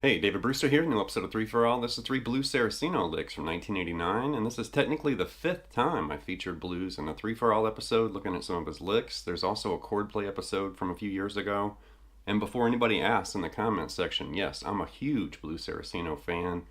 Hey, David Brewster here, new episode of 3 for All. This is 3 Blues Saraceno Licks from 1989, and this is technically the 5th time I featured Blues in a 3 for All episode, looking at some of his licks. There's also a Chordplay episode from a few years ago. And before anybody asks in the comments section, yes, I'm a huge Blues Saraceno fan,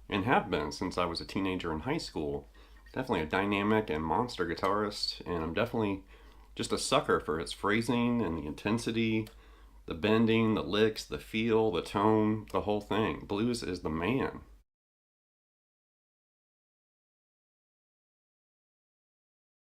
and have been since I was a teenager in high school. Definitely a dynamic and monster guitarist, and I'm definitely just a sucker for his phrasing and the intensity, the bending, the licks, the feel, the tone, the whole thing. Blues is the man.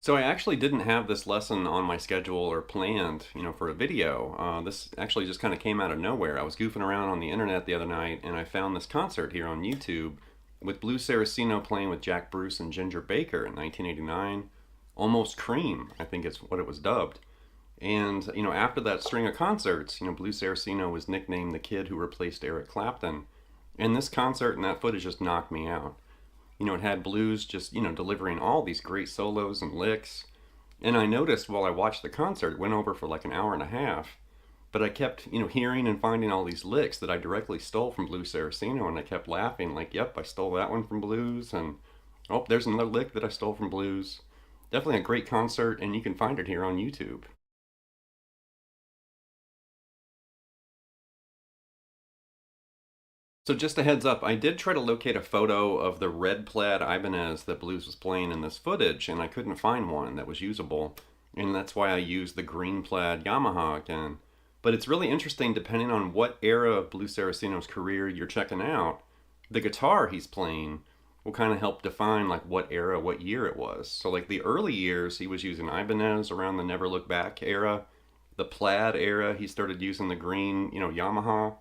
So I actually didn't have this lesson on my schedule or planned, for a video. This actually just kind of came out of nowhere. I was goofing around on the internet the other night and I found this concert here on YouTube with Blues Saraceno playing with Jack Bruce and Ginger Baker in 1989. Almost Cream, I think is what it was dubbed. And, after that string of concerts, Blues Saraceno was nicknamed the kid who replaced Eric Clapton. And this concert and that footage just knocked me out. It had Blues just, delivering all these great solos and licks. And I noticed while I watched the concert, it went over for like an hour and a half. But I kept, hearing and finding all these licks that I directly stole from Blues Saraceno. And I kept laughing like, yep, I stole that one from Blues. And, oh, there's another lick that I stole from Blues. Definitely a great concert, and you can find it here on YouTube. So just a heads up, I did try to locate a photo of the red plaid Ibanez that Blues was playing in this footage, and I couldn't find one that was usable. And that's why I used the green plaid Yamaha again. But it's really interesting depending on what era of Blues Saraceno's career you're checking out. The guitar he's playing will kind of help define like what era, what year it was. So like the early years, he was using Ibanez around the Never Look Back era. The plaid era, he started using the green, Yamaha.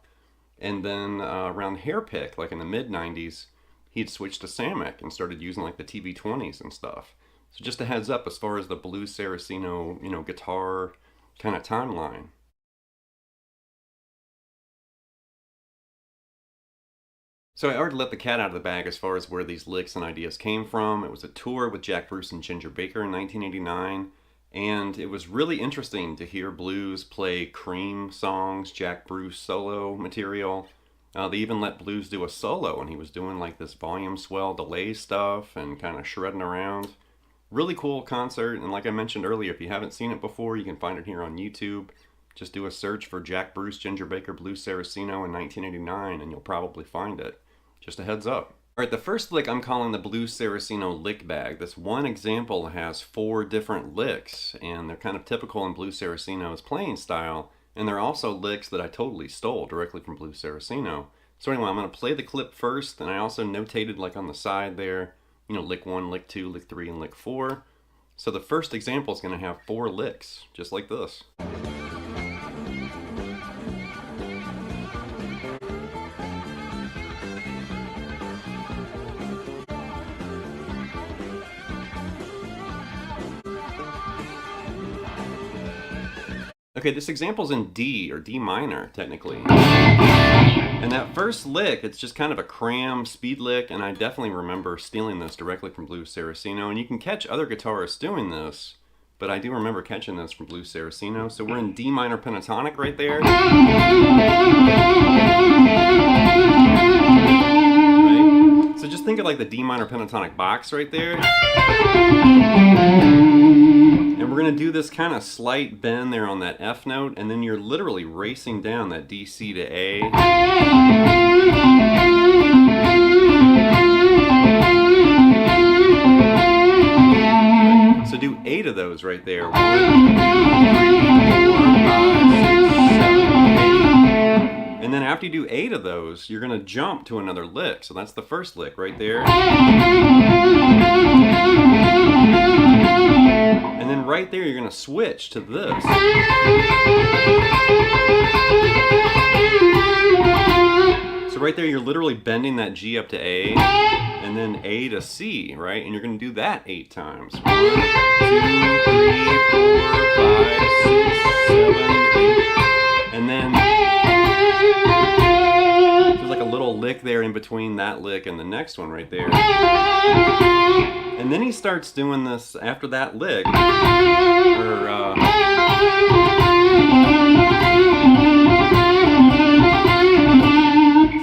And then around Hairpick, like in the mid-90s, he'd switched to Samick and started using like the TB20s and stuff. So just a heads up as far as the Blues Saraceno, guitar kind of timeline. So I already let the cat out of the bag as far as where these licks and ideas came from. It was a tour with Jack Bruce and Ginger Baker in 1989. And it was really interesting to hear Blues play Cream songs, Jack Bruce solo material. They even let Blues do a solo, and he was doing like this volume swell delay stuff and kind of shredding around. Really cool concert, and like I mentioned earlier, if you haven't seen it before, you can find it here on YouTube. Just do a search for Jack Bruce, Ginger Baker, Blues Saraceno in 1989, and you'll probably find it. Just a heads up. Alright, the first lick I'm calling the Blues Saraceno Lick Bag. This one example has 4 different licks, and they're kind of typical in Blues Saraceno's playing style, and they're also licks that I totally stole directly from Blues Saraceno. So anyway, I'm going to play the clip first, and I also notated like on the side there, lick 1, lick 2, lick 3, and lick 4. So the first example is going to have 4 licks, just like this. Okay, this example's in D, or D minor, technically. And that first lick, it's just kind of a cram speed lick, and I definitely remember stealing this directly from Blues Saraceno. And you can catch other guitarists doing this, but I do remember catching this from Blues Saraceno. So we're in D minor pentatonic right there. Right? So just think of like the D minor pentatonic box right there. And we're going to do this kind of slight bend there on that F note, and then you're literally racing down that D, C to A. So do 8 of those right there. 1, 2, 3, 4, 5, 6, 7, 8. And then after you do 8 of those, you're going to jump to another lick. So that's the first lick right there. And then right there, you're going to switch to this. So right there, you're literally bending that G up to A, and then A to C, right? And you're going to do that 8 times. 1, 2, 3, 4, 5, 6, 7, 8. And then there's like a little lick there in between that lick and the next one right there. And then he starts doing this after that lick,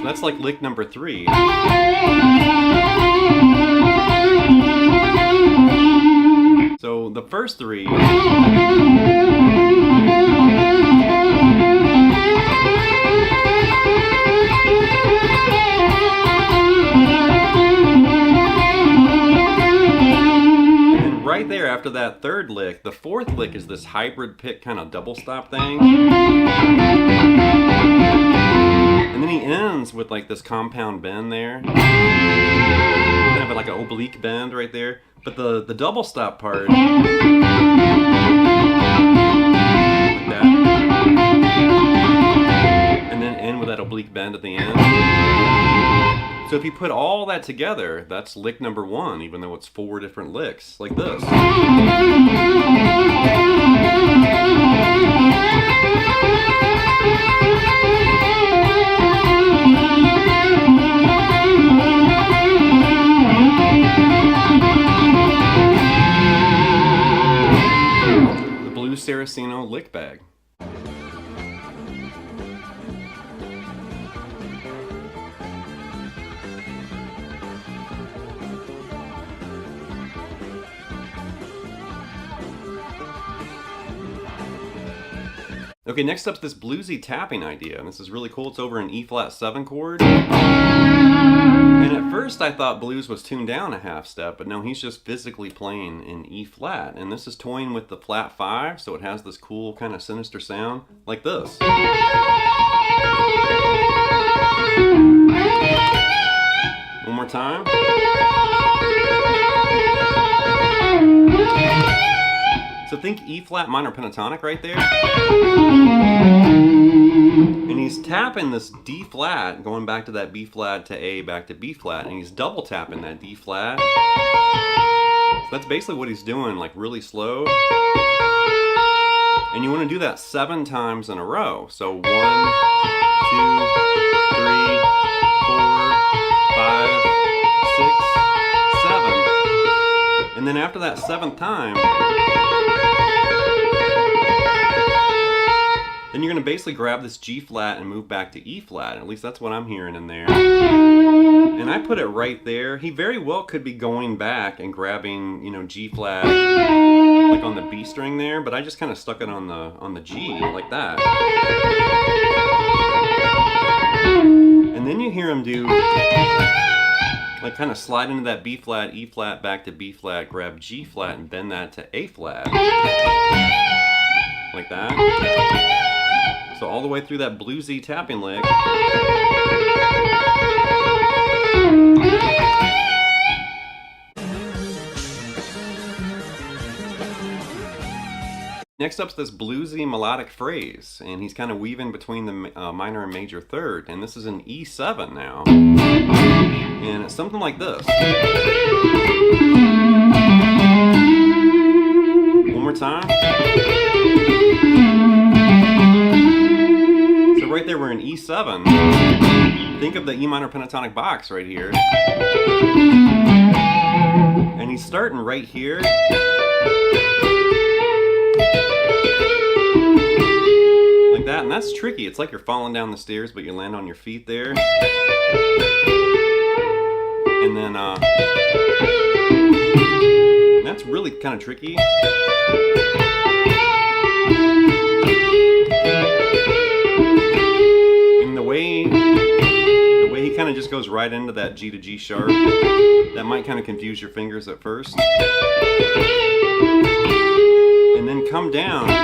That's like lick number 3. So the first 3. Right there after that third lick, the fourth lick is this hybrid pick kind of double stop thing. And then he ends with like this compound bend there. Kind of like an oblique bend right there. But the double stop part, like that. And then end with that oblique bend at the end. So if you put all that together, that's lick number 1, even though it's 4 different licks, like this. The Blues Saraceno Lick Bag. Okay, next up's this bluesy tapping idea, and this is really cool. It's over an E-flat 7 chord. And at first I thought blues was tuned down a half step, but no, he's just physically playing in E-flat. And this is toying with the flat 5, so it has this cool kind of sinister sound, like this. One more time. So think E-flat minor pentatonic right there. And he's tapping this D-flat, going back to that B-flat to A, back to B-flat, and he's double tapping that D-flat. So that's basically what he's doing, like really slow. And you want to do that 7 times in a row. So 1, 2, 3, 4, 5, 6, 7. And then after that 7th time, then you're going to basically grab this G-flat and move back to E-flat. At least that's what I'm hearing in there. And I put it right there. He very well could be going back and grabbing, you know, G-flat like on the B string there, but I just kind of stuck it on the G like that. And then you hear him do like kind of slide into that B-flat, E-flat, back to B-flat, grab G-flat and bend that to A-flat. Like that. So all the way through that bluesy tapping lick. Next up's this bluesy melodic phrase, and he's kind of weaving between the minor and major third, and this is an E7 now. And it's something like this. One more time. So right there we're in E7. Think of the E minor pentatonic box right here. And he's starting right here. Like that, and that's tricky. It's like you're falling down the stairs, but you land on your feet there. And then, that's really kind of tricky. And the way he kind of just goes right into that G to G sharp, that might kind of confuse your fingers at first. And then come down like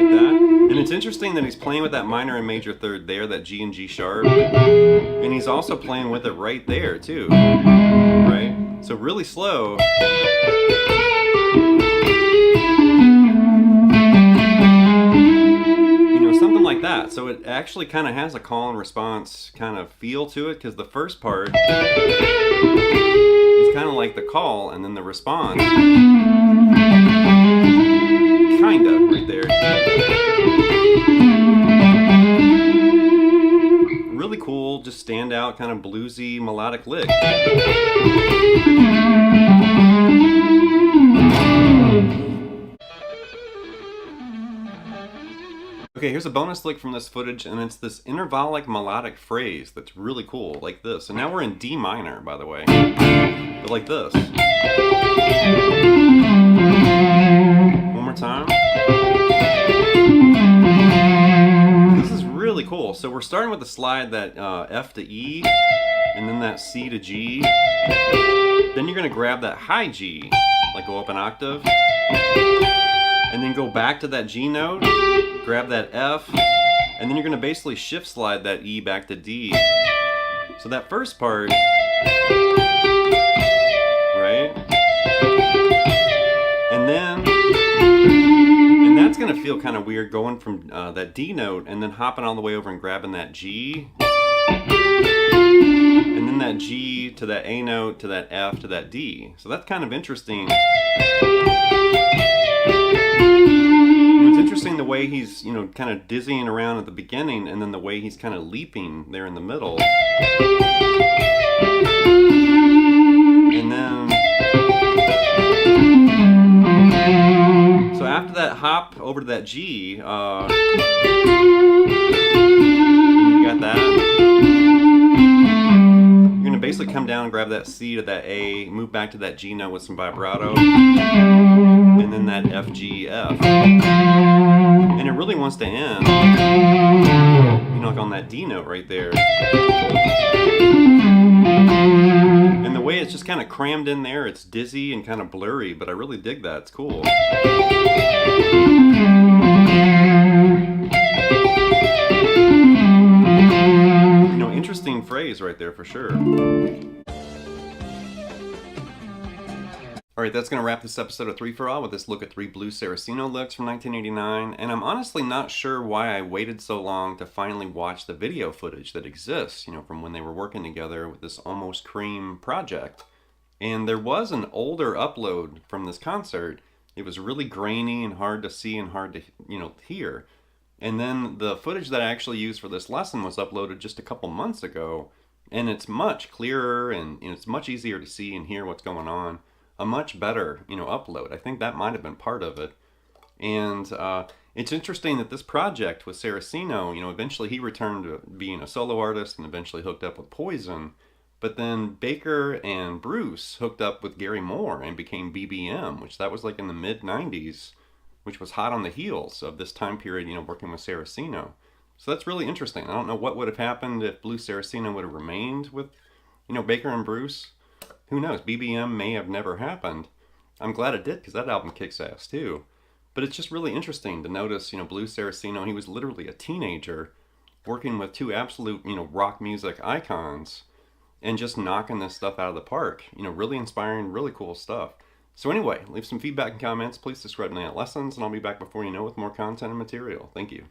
that. And it's interesting that he's playing with that minor and major third there, that G and G sharp. And he's also playing with it right there too, right? So really slow. Something like that. So it actually kind of has a call and response kind of feel to it, because the first part is kind of like the call, and then the response kind of right there. Really cool, just stand out kind of bluesy melodic lick. Okay, here's a bonus lick from this footage, and it's this intervallic melodic phrase that's really cool, like this. And now we're in D minor, by the way, but like this. One more time. This is really cool. So we're starting with the slide that F to E, and then that C to G. Then you're gonna grab that high G, like go up an octave, and then go back to that G note, grab that F, and then you're gonna basically shift slide that E back to D. So that first part, right? And that's gonna feel kind of weird going from that D note and then hopping all the way over and grabbing that G. And then that G to that A note to that F to that D. So that's kind of interesting. It's interesting the way he's, kind of dizzying around at the beginning, and then the way he's kind of leaping there in the middle. And then, so after that hop over to that G, you got that. You're gonna basically come down and grab that C to that A, move back to that G note with some vibrato, and then that F, G, F. And it really wants to end, like on that D note right there. And the way it's just kind of crammed in there, it's dizzy and kind of blurry, but I really dig that. It's cool. Interesting phrase right there for sure. Alright, that's going to wrap this episode of 3 for All with this look at 3 Blues Saraceno licks from 1989, and I'm honestly not sure why I waited so long to finally watch the video footage that exists, from when they were working together with this Almost Cream project. And there was an older upload from this concert. It was really grainy and hard to see and hard to, hear. And then the footage that I actually used for this lesson was uploaded just a couple months ago, and it's much clearer and it's much easier to see and hear what's going on. A much better, upload. I think that might have been part of it. And it's interesting that this project with Saraceno, eventually he returned to being a solo artist and eventually hooked up with Poison. But then Baker and Bruce hooked up with Gary Moore and became BBM, which that was like in the mid-90s. Which was hot on the heels of this time period, working with Saraceno. So that's really interesting. I don't know what would have happened if Blues Saraceno would have remained with, Baker and Bruce. Who knows? BBM may have never happened. I'm glad it did, because that album kicks ass too. But it's just really interesting to notice, Blues Saraceno, he was literally a teenager working with 2 absolute, rock music icons and just knocking this stuff out of the park. Really inspiring, really cool stuff. So anyway, leave some feedback and comments. Please subscribe to Night Lessons, and I'll be back before you know with more content and material. Thank you.